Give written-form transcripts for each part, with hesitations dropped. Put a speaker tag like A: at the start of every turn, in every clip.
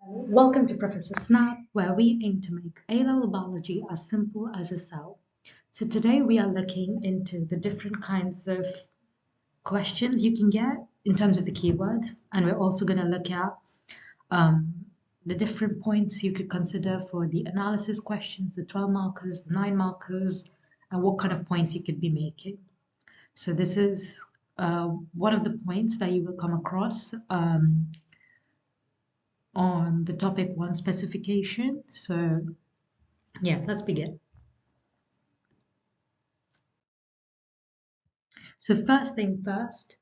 A: Welcome to Professor SNAB, where we aim to make A-level biology as simple as a cell. So today we are looking into the different kinds of questions you can get in terms of the keywords, and we're also going to look at the different points you could consider for the analysis questions, the 12 markers, the 9 markers, and what kind of points you could be making. So this is one of the points that you will come across on the topic 1 specification. So yeah, let's begin. So first thing first,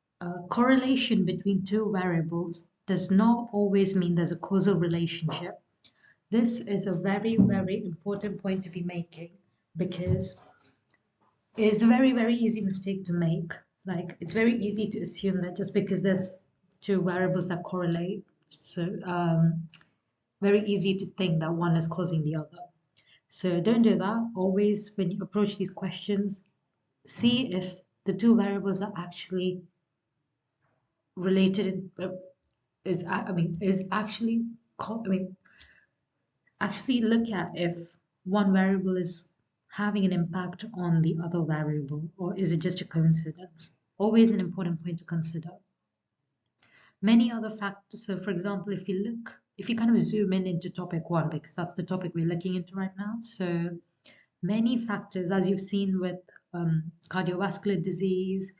A: correlation between two variables does not always mean there's a causal relationship. This is a very, very important point to be making because it's a very, very easy mistake to make. Like, it's very easy to assume that just because there's two variables that correlate, so very easy to think that one is causing the other. So don't do that. Always, when you approach these questions, see if the two variables are actually related. Actually look at if one variable is having an impact on the other variable, or is it just a coincidence? Always an important point to consider. Many other factors. So for example, if you kind of zoom in into topic 1, because that's the topic we're looking into right now. So many factors, as you've seen with cardiovascular disease,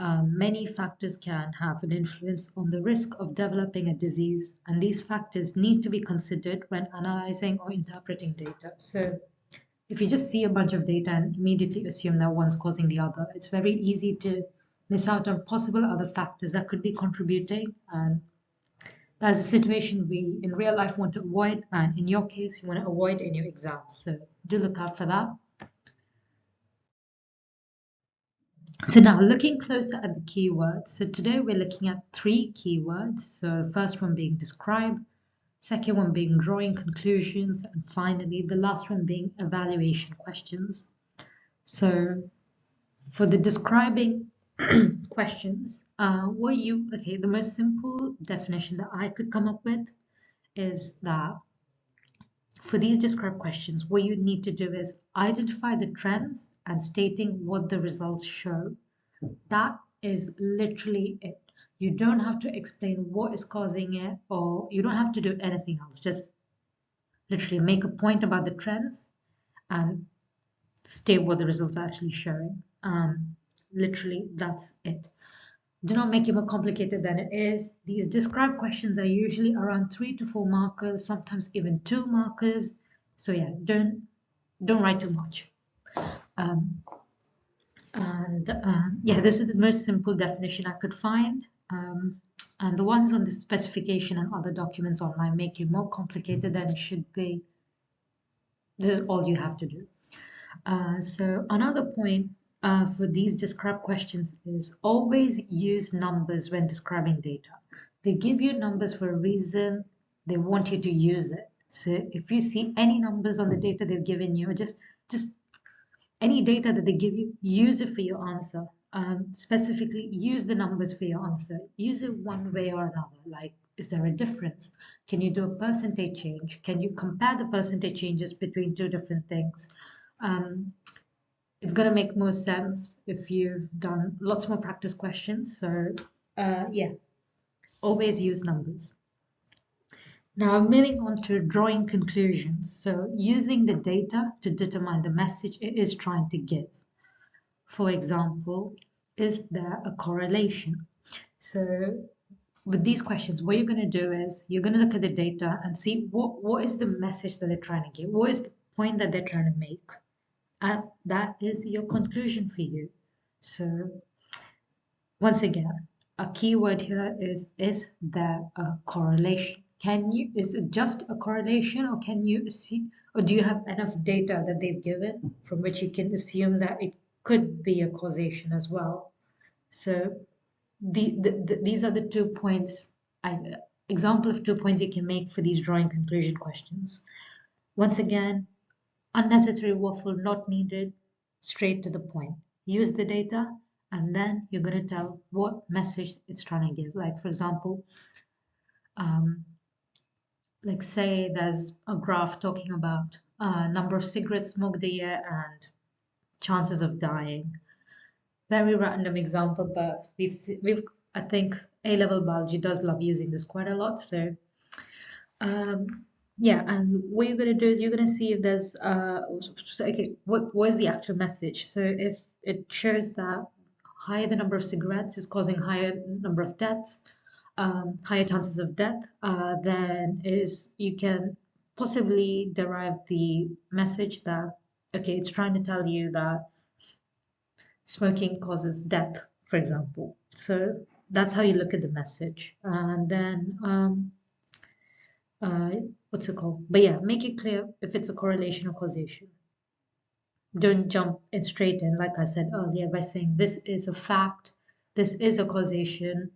A: many factors can have an influence on the risk of developing a disease, and these factors need to be considered when analyzing or interpreting data. So if you just see a bunch of data and immediately assume that one's causing the other, it's very easy to miss out on possible other factors that could be contributing, and that's a situation we in real life want to avoid, and in your case you want to avoid in your exams, so do look out for that. So now looking closer at the keywords. So today we're looking at 3 keywords. So the first one being describe, second one being drawing conclusions, and finally the last one being evaluation questions. So for the describing questions, the most simple definition that I could come up with is that for these describe questions, what you need to do is identify the trends and stating what the results show. That is literally it. You don't have to explain what is causing it, or you don't have to do anything else. Just literally make a point about the trends and state what the results are actually showing. Literally, that's it. Do not make it more complicated than it is. These describe questions are usually around 3 to 4 markers, sometimes even 2 markers. So yeah, don't write too much. Yeah, this is the most simple definition I could find. And the ones on the specification and other documents online make it more complicated than it should be. This is all you have to do. So another point for these describe questions is always use numbers when describing data. They give you numbers for a reason. They want you to use it. So if you see any numbers on the data they've given you, just any data that they give you, use it for your answer. Specifically, use the numbers for your answer. Use it one way or another. Like, is there a difference? Can you do a percentage change? Can you compare the percentage changes between 2 different things? It's going to make more sense if you've done lots more practice questions. So yeah, always use numbers. Now moving on to drawing conclusions. So using the data to determine the message it is trying to give. For example, is there a correlation? So with these questions, what you're going to do is you're going to look at the data and see what is the message that they're trying to give? What is the point that they're trying to make? And that is your conclusion for you. So once again, a keyword here is there a correlation? Is it just a correlation, or can you see, or do you have enough data that they've given from which you can assume that it could be a causation as well? So these are the 2 points, example of 2 points you can make for these drawing conclusion questions. Once again, unnecessary waffle not needed, straight to the point. Use the data, and then you're going to tell what message it's trying to give. Like, for example, like say there's a graph talking about number of cigarettes smoked a year and chances of dying. Very random example, but we've I think A-level biology does love using this quite a lot. So yeah, and what you're gonna do is you're gonna see if there's okay, what is the actual message? So if it shows that higher the number of cigarettes is causing higher number of deaths, higher chances of death, then is you can possibly derive the message that okay, it's trying to tell you that smoking causes death, for example. So that's how you look at the message, and then uh, what's it called? But yeah, make it clear if it's a correlation or causation. Don't jump in straight in, like I said earlier, by saying this is a fact, this is a causation,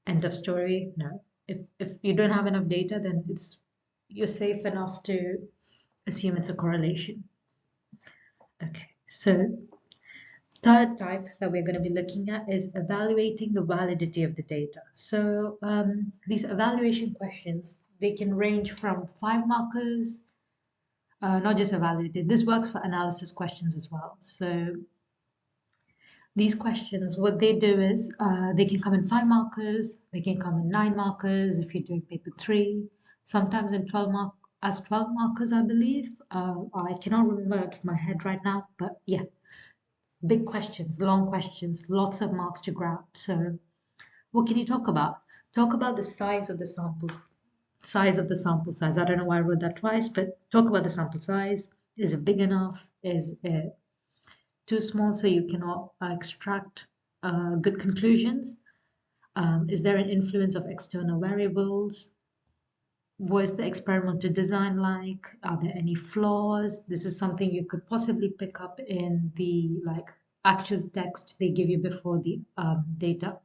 A: end of story. No. If you don't have enough data, then you're safe enough to assume it's a correlation. Okay, so third type that we're going to be looking at is evaluating the validity of the data. So these evaluation questions, they can range from 5 markers, not just evaluated. This works for analysis questions as well. So these questions, what they do is they can come in 5 markers, they can come in 9 markers if you're doing paper 3, sometimes in 12 markers, I believe. I cannot remember out of my head right now, but yeah, big questions, long questions, lots of marks to grab. So what can you talk about? Talk about the size of the sample, size of the sample size. I don't know why I wrote that twice, but talk about the sample size. Is it big enough? Is it too small so you cannot extract good conclusions? Is there an influence of external variables? What is the experimental design like? Are there any flaws? This is something you could possibly pick up in the actual text they give you before the data.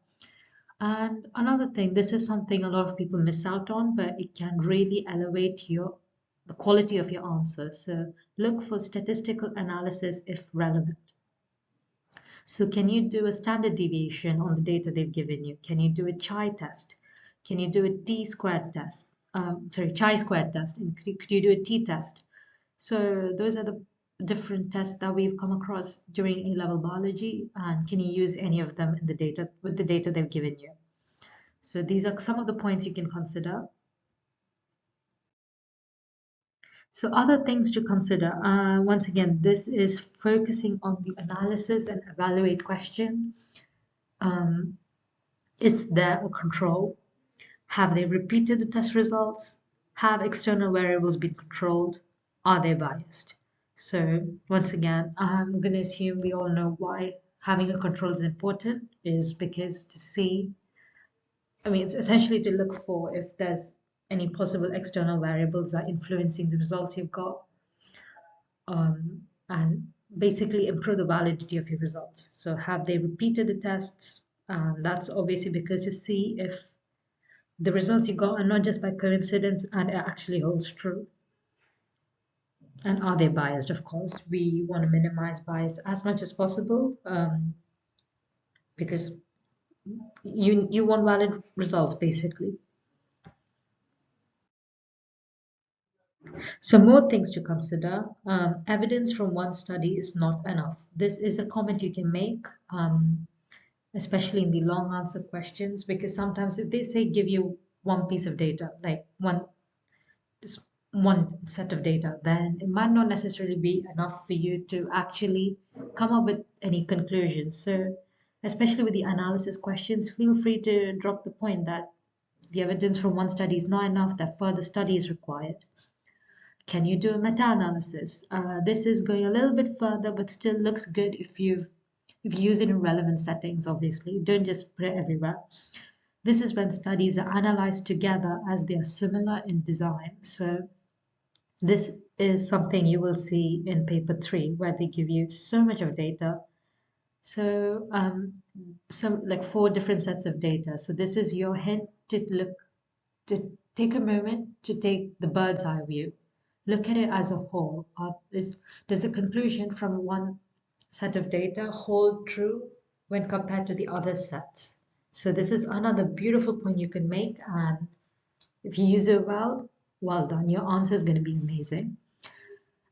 A: And another thing, this is something a lot of people miss out on, but it can really elevate the quality of your answer. So look for statistical analysis if relevant. So can you do a standard deviation on the data they've given you? Can you do a chi-test? Can you do a t-squared test? Chi-squared test. And could you do a t-test? So those are the different tests that we've come across during A-level biology, and can you use any of them in the data with the data they've given you? So these are some of the points you can consider. So other things to consider, once again, this is focusing on the analysis and evaluate question. Is there a control? Have they repeated the test results? Have external variables been controlled? Are they biased? So once again, I'm going to assume we all know why having a control is important, is because to see, I mean, it's essentially to look for if there's any possible external variables that are influencing the results you've got, and basically improve the validity of your results. So have they repeated the tests? That's obviously because to see if the results you got are not just by coincidence and it actually holds true. And are they biased? Of course, we want to minimize bias as much as possible, because you want valid results basically. So more things to consider. Evidence from one study is not enough. This is a comment you can make, especially in the long answer questions, because sometimes if they say give you one piece of data, like just one set of data, then it might not necessarily be enough for you to actually come up with any conclusions. So especially with the analysis questions, feel free to drop the point that the evidence from one study is not enough, that further study is required. Can you do a meta-analysis? This is going a little bit further, but still looks good if you use it in relevant settings, obviously. Don't just put it everywhere. This is when studies are analyzed together as they are similar in design. So this is something you will see in paper 3, where they give you so much of data. So like 4 different sets of data. So this is your hint to take a moment to take the bird's eye view. Look at it as a whole. Does the conclusion from one set of data hold true when compared to the other sets? So this is another beautiful point you can make, and if you use it well, Well done. Your answer is going to be amazing.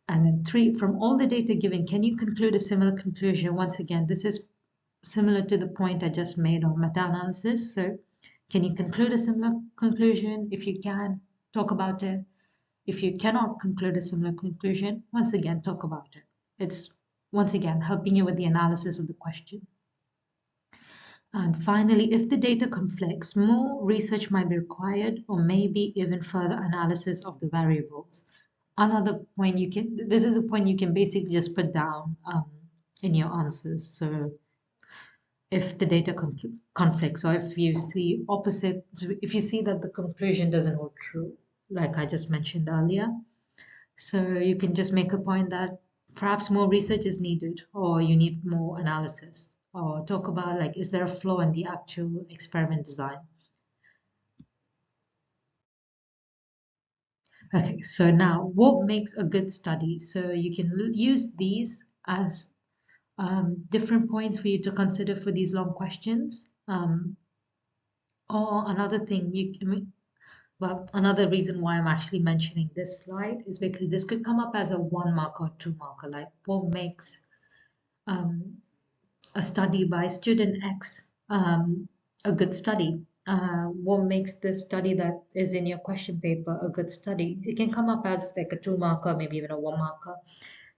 A: And then 3, from all the data given, can you conclude a similar conclusion? Once again, this is similar to the point I just made on meta-analysis. So can you conclude a similar conclusion? If you can, talk about it. If you cannot conclude a similar conclusion, once again, talk about it. It's, once again, helping you with the analysis of the question. And finally, if the data conflicts, more research might be required, or maybe even further analysis of the variables. Another point you can, this is a point you can basically just put down in your answers. So if the data conflicts, or if you see opposite, if you see that the conclusion doesn't hold true, like I just mentioned earlier, so you can just make a point that perhaps more research is needed, or you need more analysis, or talk about like, is there a flaw in the actual experiment design? Okay, so now what makes a good study? So you can use these as different points for you to consider for these long questions. Or another thing you can, well, another reason why I'm actually mentioning this slide is because this could come up as a 1 mark or 2 marker, like what makes a study by student X a good study? What makes this study that is in your question paper a good study? It can come up as like a 2 marker, maybe even a 1 marker.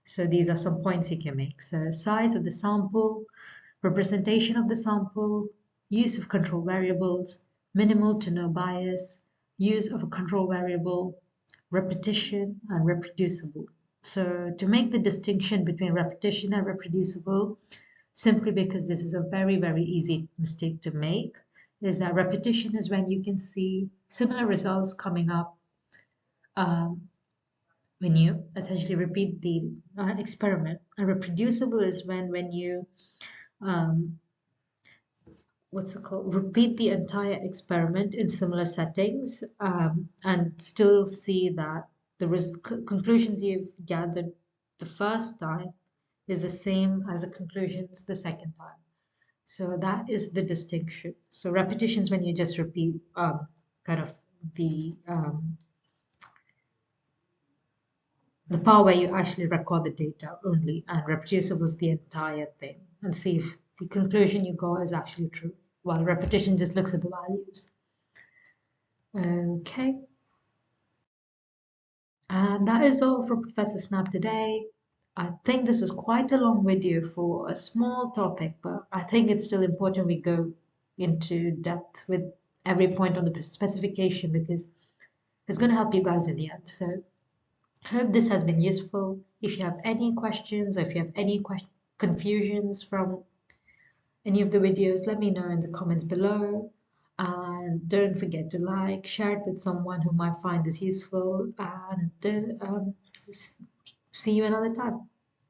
A: So these are some points you can make. So size of the sample, representation of the sample, use of control variables, minimal to no bias, use of a control variable, repetition, and reproducible. So to make the distinction between repetition and reproducible, simply because this is a very, very easy mistake to make, is that repetition is when you can see similar results coming up when you essentially repeat the experiment. And reproducible is when you what's it called, repeat the entire experiment in similar settings and still see that the conclusions you've gathered the first time is the same as the conclusions the second time. So that is the distinction. So repetition is when you just repeat kind of the part where you actually record the data only, and reproducible is the entire thing, and see if the conclusion you got is actually true, while repetition just looks at the values. Okay. And that is all from Professor Snap today. I think this was quite a long video for a small topic, but I think it's still important we go into depth with every point on the specification because it's going to help you guys in the end. So hope this has been useful. If you have any questions or if you have any confusions from any of the videos, let me know in the comments below. And don't forget to like, share it with someone who might find this useful, and see you another time.